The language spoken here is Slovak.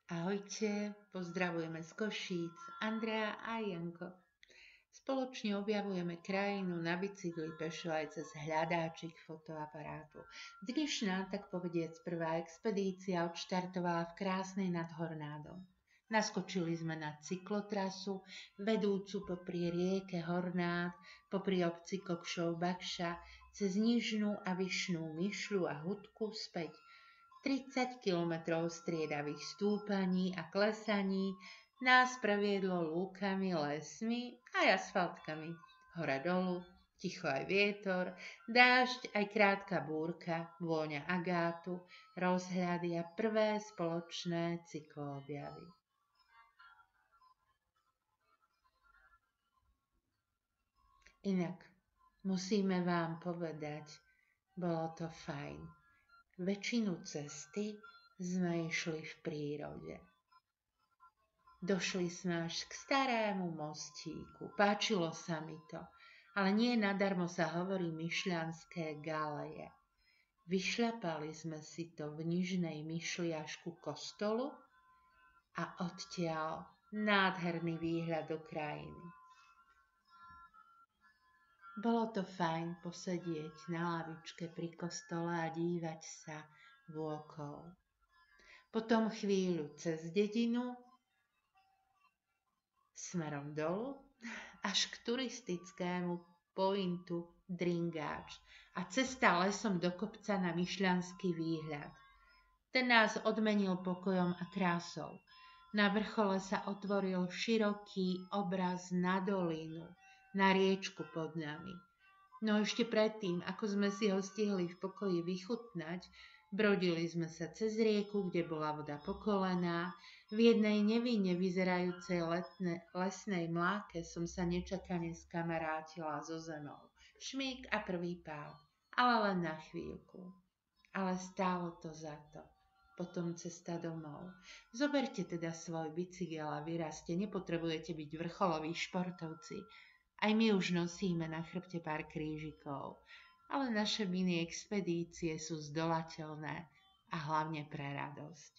Ahojte, pozdravujeme z Košíc, Andrea a Janko. Spoločne objavujeme krajinu na bicykli, pešo aj cez hľadáčik fotoaparátu. Dnešná, tak povediac, prvá expedícia odštartovala v krásnej nad Hornádom. Naskočili sme na cyklotrasu, vedúcu popri rieke Hornád, popri obci Kokšov Bakša, cez Nižnú a Vyšnú Myšľu a Hudku späť. 30 kilometrov striedavých stúpaní a klesaní nás previedlo lúkami, lesmi aj asfaltkami. Hora dolu, ticho aj vietor, dážď aj krátka búrka, vôňa agátu, rozhľady a prvé spoločné cykloobjavy. Inak musíme vám povedať, bolo to fajn. Väčšinu cesty sme išli v prírode. Došli sme až k starému mostíku. Páčilo sa mi to, ale nie nadarmo sa hovorí myšľanské galeje. Vyšľapali sme si to v Nižnej Myšli až ku kostolu a odtiaľ nádherný výhľad do krajiny. Bolo to fajn posedieť na lavičke pri kostole a dívať sa vôkol. Potom chvíľu cez dedinu, smerom dolu, až k turistickému pointu Dringáč a cesta lesom do kopca na myšľanský výhľad. Ten nás odmenil pokojom a krásou. Na vrchole sa otvoril široký obraz na dolinu, na riečku pod nami. No ešte predtým, ako sme si ho stihli v pokoji vychutnať, brodili sme sa cez rieku, kde bola voda po kolená. V jednej nevinne vyzerajúcej lesnej mláke som sa nečakane skamarátila so zemou. Šmík a prvý pád, ale len na chvíľku. Ale stálo to za to. Potom cesta domov. Zoberte teda svoj bicykel a vyrazte, nepotrebujete byť vrcholoví športovci. Aj my už nosíme na chrbte pár krížikov, ale naše mini expedície sú zdolateľné a hlavne pre radosť.